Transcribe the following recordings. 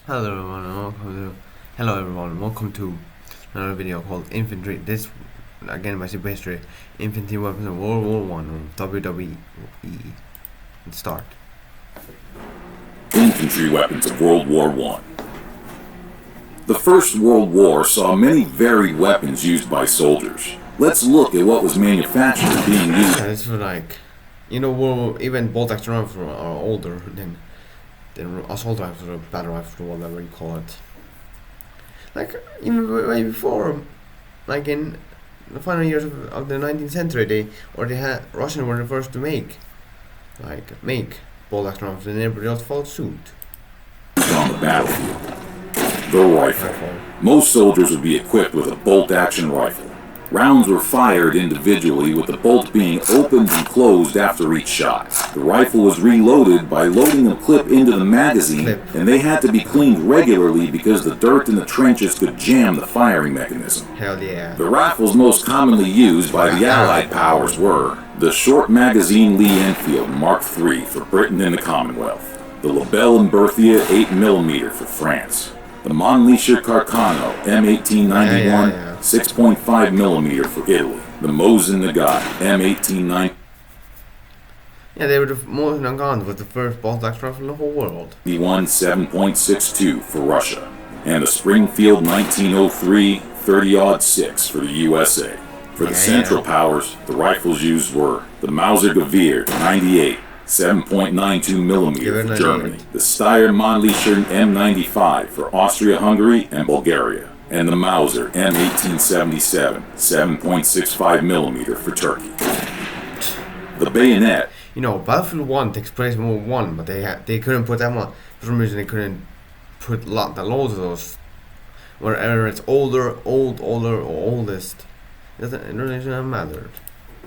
Hello everyone, welcome to another video called Infantry. This again by Super History, Infantry Weapons of World War I on WWE. Let's start. Infantry Weapons of World War I. The First World War saw many varied weapons used by soldiers. Let's look at what was manufactured and being used. This was like, even bolt action rifles are older than assault rifles or battle rifles or whatever you call it. Like even way before, like in the final years of the 19th century, Russians were the first to make bolt action rifles, and everybody else followed suit. On the battlefield, the rifle. Most soldiers would be equipped with a bolt-action rifle. Rounds were fired individually, with the bolt being opened and closed after each shot. The rifle was reloaded by loading a clip into the magazine, and they had to be cleaned regularly because the dirt in the trenches could jam the firing mechanism. Hell yeah. The rifles most commonly used by the Allied powers were the short magazine Lee Enfield Mark III for Britain and the Commonwealth, the Lebel and Berthier 8mm for France, the Monleasher Carcano M1891 6.5mm for Italy, the Mosin Nagant M1890. Yeah, they were the Mosin Nagant was the first bolt action rifle in the whole world. The 7.62 for Russia, and the Springfield 1903 30-06 for the USA. For the Central Powers, the rifles used were the Mauser Gewehr 98 7.92mm for Germany, the Steyr Monleasher M95 for Austria-Hungary and Bulgaria, and the Mauser M1877 7.65mm for Turkey. The bayonet. Battlefield 1 takes place in World War I, but they couldn't put that one. For some reason, they couldn't put the loads of those. Wherever it's older, or oldest, it really doesn't matter.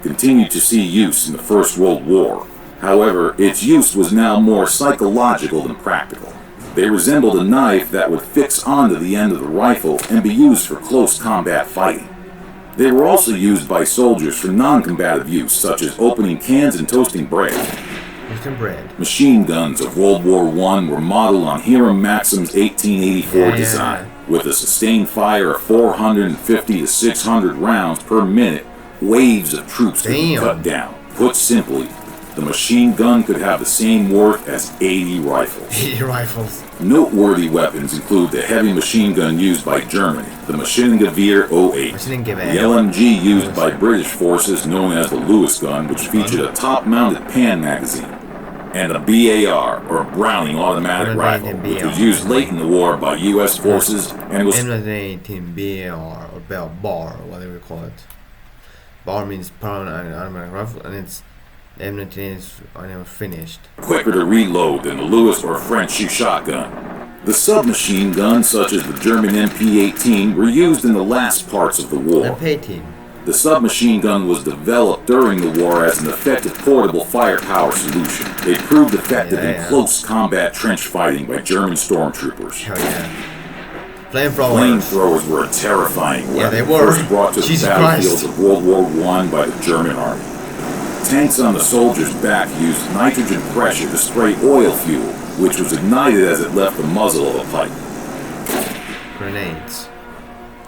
Continued to see use in the First World War. However, its use was now more psychological than practical. They resembled a knife that would fix onto the end of the rifle and be used for close combat fighting. They were also used by soldiers for non-combative use, such as opening cans and toasting bread. Machine guns of World War I were modeled on Hiram Maxim's 1884 design, with a sustained fire of 450 to 600 rounds per minute. Waves of troops could be cut down. Put simply, the machine gun could have the same worth as 80 rifles. 80 rifles. Noteworthy weapons include the heavy machine gun used by Germany, the Maschinengewehr 08, the LMG used by British forces known as the Lewis gun, which featured a top-mounted pan magazine, and a BAR, or Browning automatic rifle, which was used late in the war by U.S. forces and was BAR, or BAR, or whatever you call it. BAR means power automatic rifle, and it's M19 is finished. Quicker to reload than the Lewis or French shotgun. The submachine guns, such as the German MP-18, were used in the last parts of the war. MP-18. The submachine gun was developed during the war as an effective portable firepower solution. It proved effective in close combat trench fighting by German stormtroopers. Hell yeah. Flamethrowers were a terrifying weapon. Yeah, they were. First brought to the battlefields of World War I by the German army. Tanks on the soldiers' back used nitrogen pressure to spray oil fuel, which was ignited as it left the muzzle of a pipe. Grenades.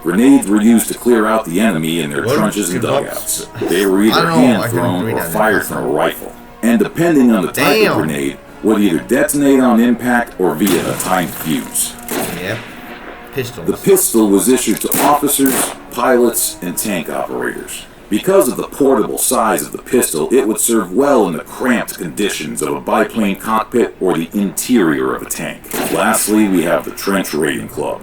Grenades were used to clear out the enemy in their trenches and dugouts. They were either hand-thrown or fired from a rifle, and depending on the type of grenade, would either detonate on impact or via a timed fuse. Yep. Pistols. The pistol was issued to officers, pilots, and tank operators. Because of the portable size of the pistol, it would serve well in the cramped conditions of a biplane cockpit or the interior of a tank. Lastly, we have the trench raiding club.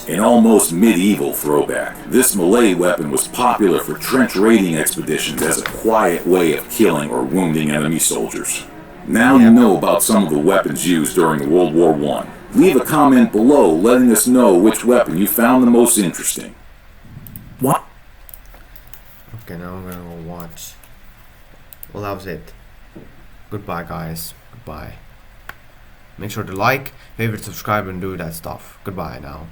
An almost medieval throwback. This Malay weapon was popular for trench raiding expeditions as a quiet way of killing or wounding enemy soldiers. Now you know about some of the weapons used during World War I. Leave a comment below letting us know which weapon you found the most interesting. What? Okay, now I'm gonna go watch. Well, that was it. Goodbye, guys. Goodbye. Make sure to like, favorite, subscribe, and do that stuff. Goodbye now.